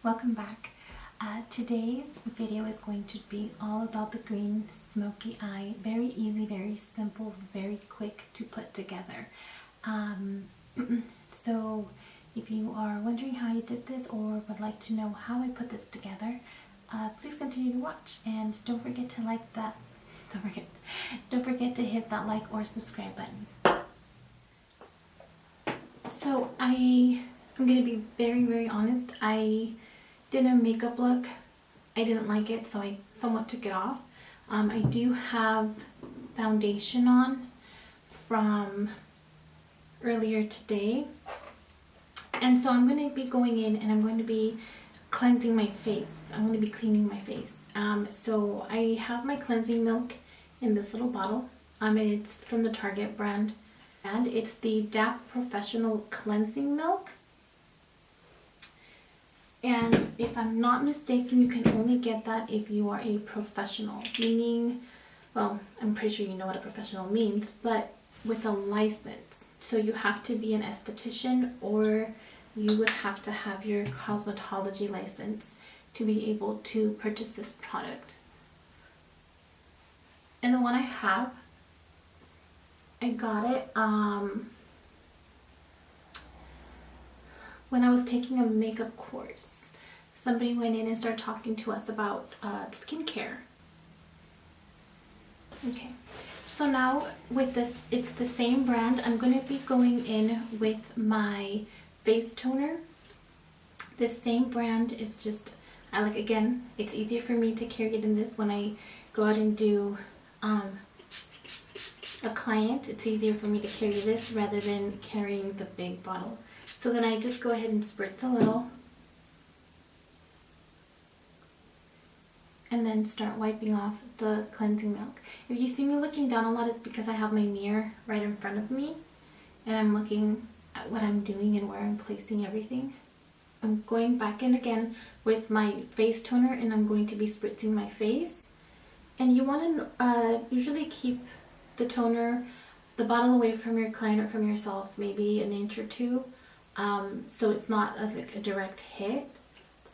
Welcome back. Today's video is going to be all about the green smoky eye. Very easy, very simple, very quick to put together. So if you are wondering how I did this or would like to know how I put this together, please continue to watch and don't forget to don't forget to hit that like or subscribe button. So I'm going to be very honest. I did a makeup look. I didn't like it, so I somewhat took it off. I do have foundation on from earlier today, and so I'm going to be going in and I'm going to be cleansing my face. I'm going to be cleaning my face. So I have my cleansing milk in this little bottle. It's from the Target brand, and it's the DAP Professional Cleansing Milk. And if I'm not mistaken, you can only get that if you are a professional, meaning, well, I'm pretty sure you know what a professional means, but with a license. So you have to be an esthetician, or you would have to have your cosmetology license to be able to purchase this product. And the one I have, I got it when I was taking a makeup course. Somebody went in and started talking to us about skincare. Okay, so now with this, it's the same brand. I'm going to be going in with my face toner. This same brand is just, again, it's easier for me to carry it in this when I go out and do a client. It's easier for me to carry this rather than carrying the big bottle. So then I just go ahead and spritz a little and then start wiping off the cleansing milk. If you see me looking down a lot, it's because I have my mirror right in front of me and I'm looking at what I'm doing and where I'm placing everything. I'm going back in again with my face toner and I'm going to be spritzing my face. And you want to usually keep the toner, the bottle, away from your client or from yourself, maybe an inch or two. So it's not like a direct hit.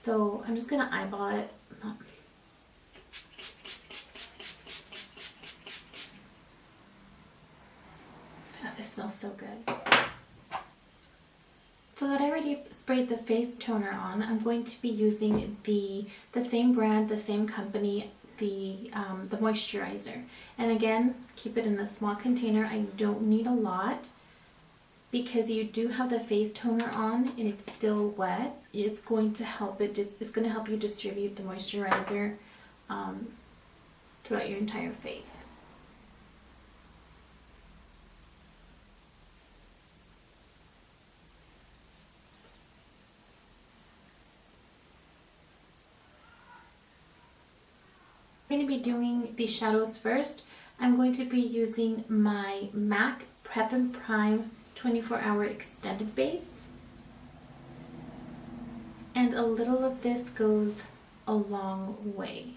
So I'm just gonna eyeball it. Oh, this smells so good. So that I already sprayed the face toner on, I'm going to be using the same brand, the same company, the moisturizer. And again, keep it in a small container. I don't need a lot, because you do have the face toner on and it's still wet. It's going to help it's going to help you distribute the moisturizer throughout your entire face. I'm going to be doing the shadows first. I'm going to be using my MAC Prep and Prime 24-hour extended base, and a little of this goes a long way.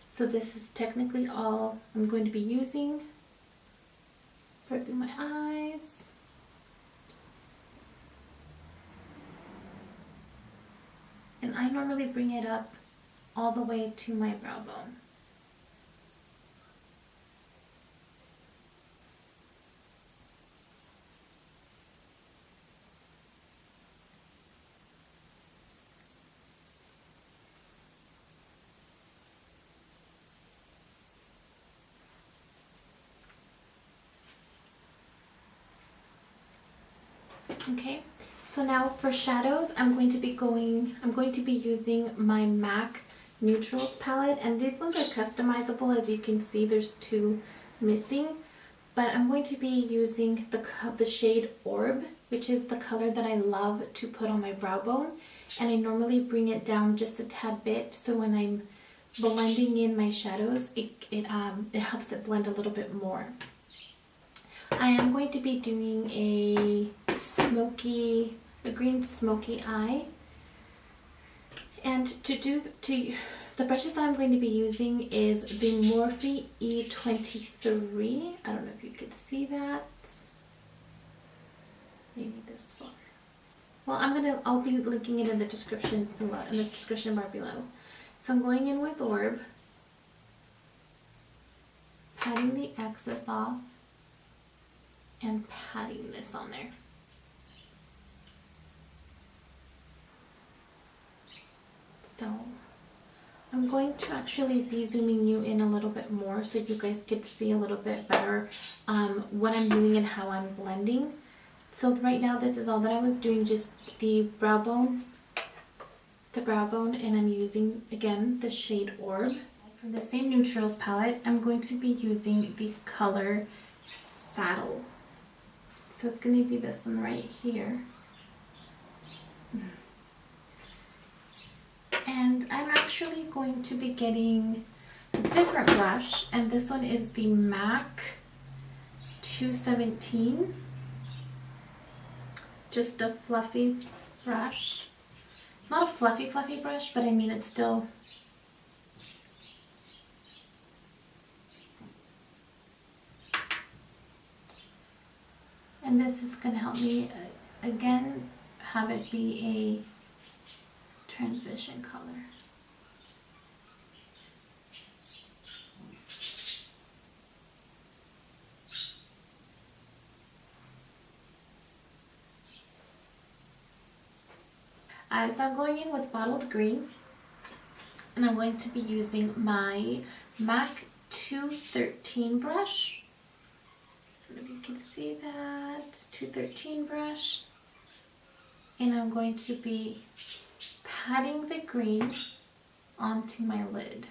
So this is technically all I'm going to be using. Prepping my eyes. And I normally bring it up all the way to my brow bone. Okay, so now for shadows, I'm going to be using my MAC Neutrals palette, and these ones are customizable. As you can see, there's two missing, but I'm going to be using the shade Orb, which is the color that I love to put on my brow bone, and I normally bring it down just a tad bit, so when I'm blending in my shadows, it helps it blend a little bit more. I am going to be doing a green smoky eye, and the brushes that I'm going to be using is the Morphe E23. I don't know if you could see that. Maybe this far. Well, I'll be linking it in the description below, in the description bar below. So I'm going in with Orb, patting the excess off, and patting this on there. So I'm going to actually be zooming you in a little bit more so you guys get to see a little bit better what I'm doing and how I'm blending. So right now this is all that I was doing, just the brow bone, and I'm using again the shade Orb. From the same neutrals palette, I'm going to be using the color Saddle. So it's going to be this one right here. And I'm actually going to be getting a different brush, and this one is the MAC 217. Just a fluffy brush. Not a fluffy brush, but I mean it's still... And this is going to help me, again, have it be a transition color. So I'm going in with Bottled Green, and I'm going to be using my MAC 213 brush. I don't know if you can see that, 213 brush. And I'm going to be patting the green onto my lid.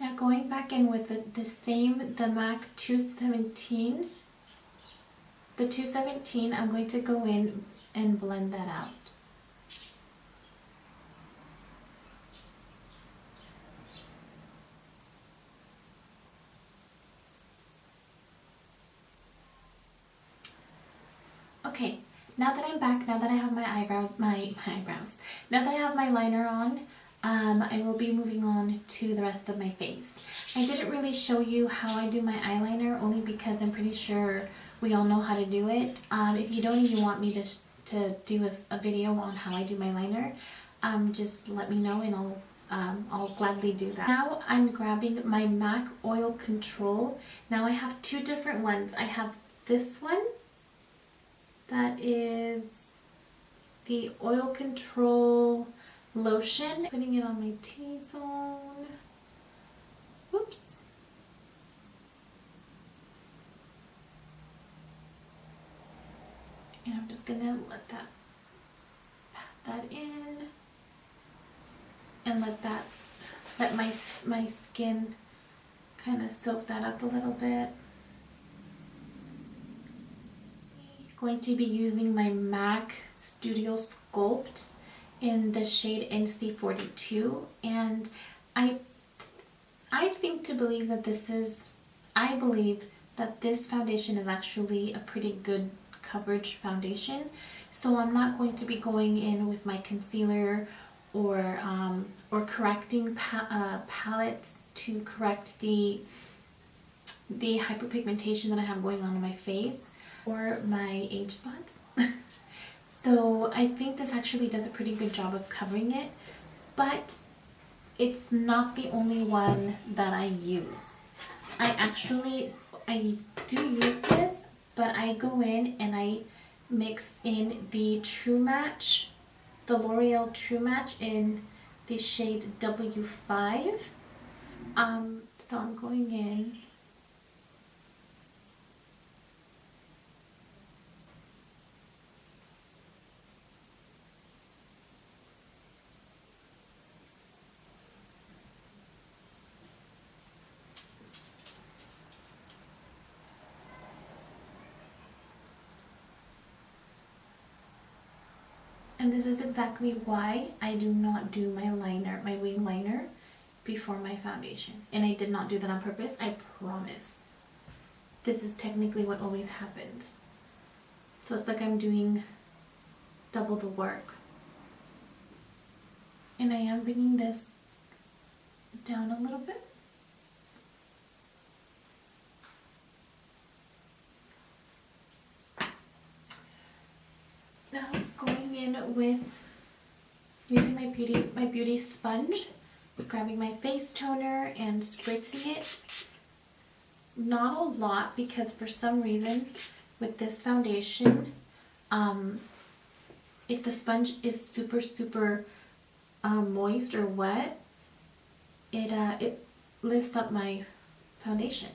Now going back in with the MAC 217, I'm going to go in and blend that out. Okay, now that I'm back, now that I have my eyebrows, now that I have my liner on, I will be moving on to the rest of my face. I didn't really show you how I do my eyeliner, only because I'm pretty sure we all know how to do it. If you don't even want me to do a video on how I do my liner, just let me know and I'll gladly do that. Now I'm grabbing my MAC Oil Control. Now I have two different ones. I have this one. That is the Oil Control Lotion. Putting it on my T-zone. Whoops. And I'm just gonna pat that in, and let my skin kind of soak that up a little bit. Going to be using my MAC Studio Sculpt in the shade NC42, and I believe that this foundation is actually a pretty good coverage foundation, so I'm not going to be going in with my concealer or correcting palettes to correct the hyperpigmentation that I have going on in my face or my age spots. So I think this actually does a pretty good job of covering it, but it's not the only one that I use. I do use this, but I go in and I mix in the True Match, the L'Oreal True Match in the shade W5. So I'm going in And this is exactly why I do not do my liner, my wing liner, before my foundation. And I did not do that on purpose, I promise. This is technically what always happens. So it's like I'm doing double the work. And I am bringing this down a little bit. Now going in with using my beauty sponge, grabbing my face toner and spritzing it. Not a lot, because for some reason with this foundation, if the sponge is super moist or wet, it lifts up my foundation.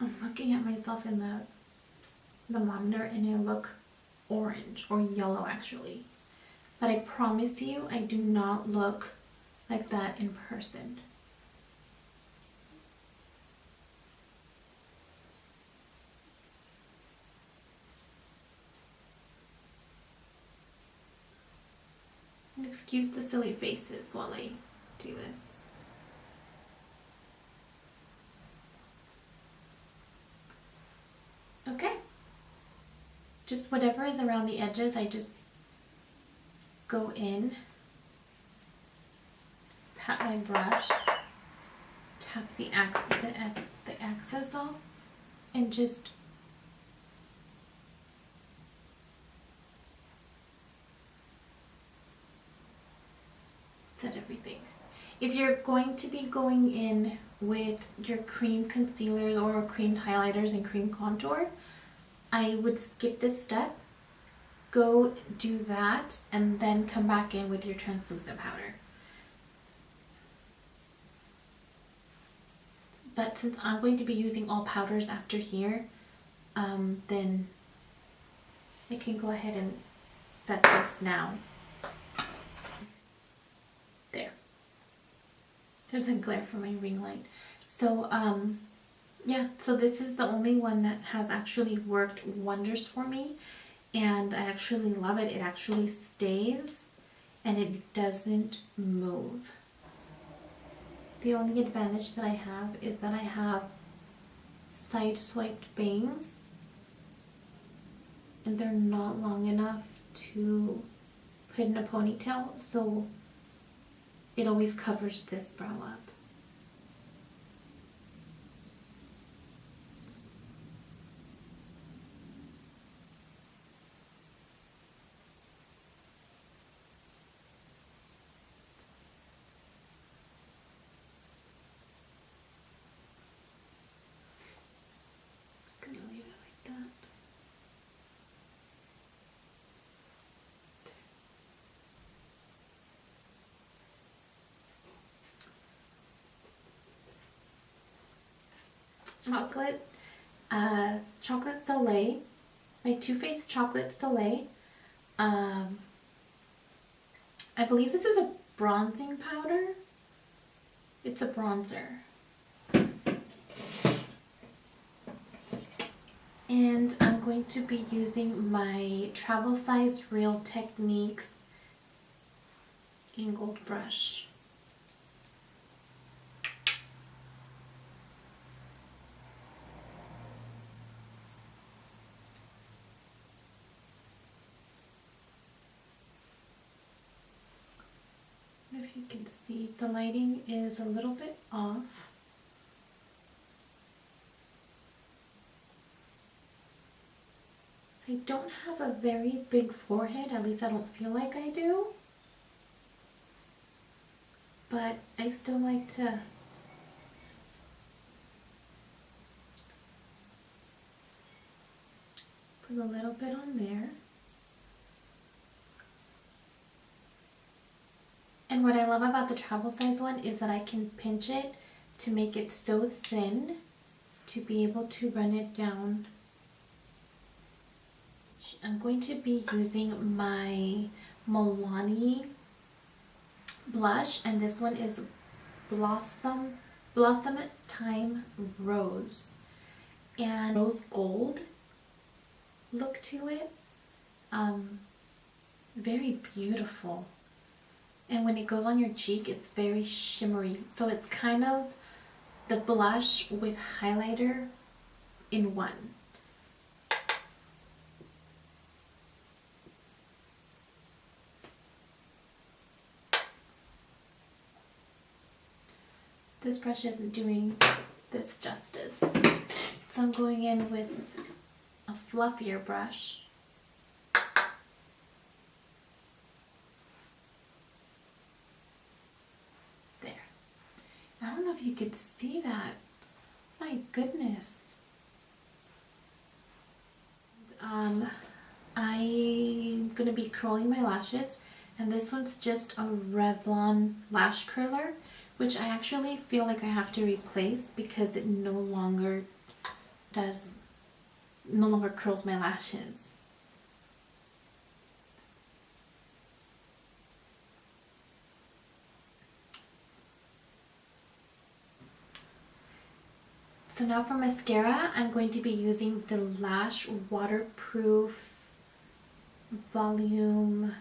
I'm looking at myself in the monitor and I look orange or yellow actually. But I promise you, I do not look like that in person. And excuse the silly faces while I do this. Okay. Just whatever is around the edges, I just go in, pat my brush, tap the excess off, and just set everything. If you're going to be going in with your cream concealer or cream highlighters and cream contour, I would skip this step, go do that, and then come back in with your translucent powder. But since I'm going to be using all powders after here, then I can go ahead and set this now. There. There's a glare from my ring light. So, yeah, so this is the only one that has actually worked wonders for me, and I actually love it. It actually stays and it doesn't move. The only advantage that I have is that I have side swiped bangs and they're not long enough to put in a ponytail, so it always covers this brow up. Chocolate Soleil, my Too Faced Chocolate Soleil. I believe this is a bronzing powder. It's a bronzer. And I'm going to be using my travel size Real Techniques angled brush. If you can see, the lighting is a little bit off. I don't have a very big forehead, at least I don't feel like I do. But I still like to put a little bit on there. And what I love about the travel size one is that I can pinch it to make it so thin to be able to run it down. I'm going to be using my Milani blush, and this one is Blossomtime Rose, and rose gold look to it. Very beautiful, and when it goes on your cheek it's very shimmery, so it's kind of the blush with highlighter in one. This brush isn't doing this justice, so I'm going in with a fluffier brush. There. I don't know if you could see that. My goodness. I'm going to be curling my lashes, and this one's just a Revlon lash curler, which I actually feel like I have to replace because it no longer curls my lashes. So now for mascara, I'm going to be using the Lash Waterproof Volume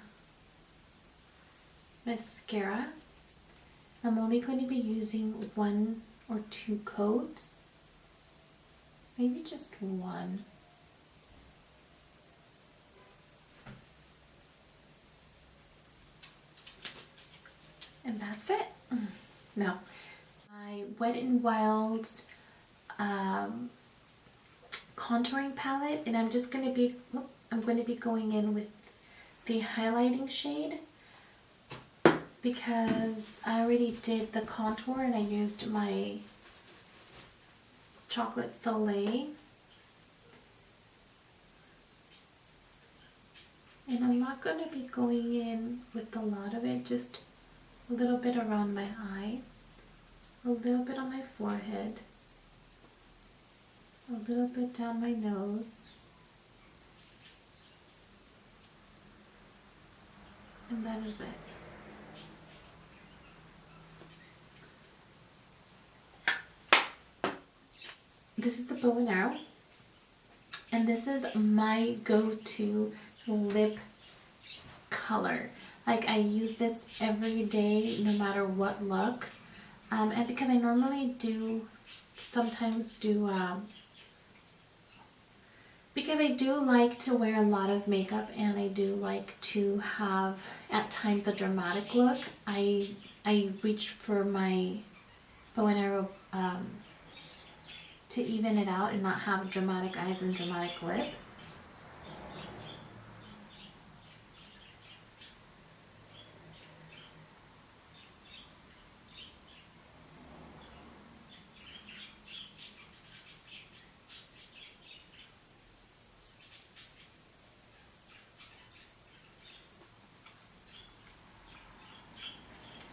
Mascara. I'm only going to be using 1 or 2 coats, maybe just 1. And that's it. Now, my Wet and Wild contouring palette, and I'm just going to be going in with the highlighting shade, because I already did the contour and I used my Chocolate Soleil. And I'm not going to be going in with a lot of it, just a little bit around my eye, a little bit on my forehead, a little bit down my nose, and that is it. This is the bow and arrow, and this is my go-to lip color. Like, I use this every day no matter what look, and because I normally because I do like to wear a lot of makeup, and I do like to have at times a dramatic look, I reach for my bow and arrow to even it out and not have dramatic eyes and dramatic lip.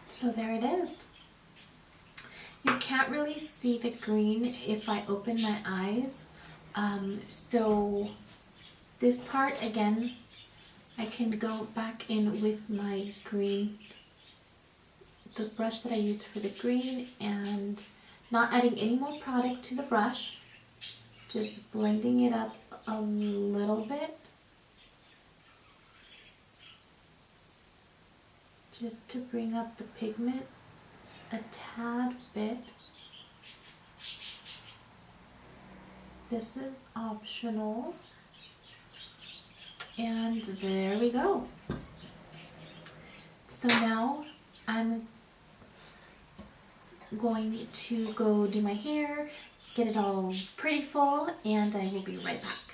So there it is. You can't really see the green if I open my eyes. So this part, again, I can go back in with my green, the brush that I used for the green, and not adding any more product to the brush, just blending it up a little bit, just to bring up the pigment a tad bit. This is optional, and there we go. So now I'm going to go do my hair, get it all pretty full, and I will be right back.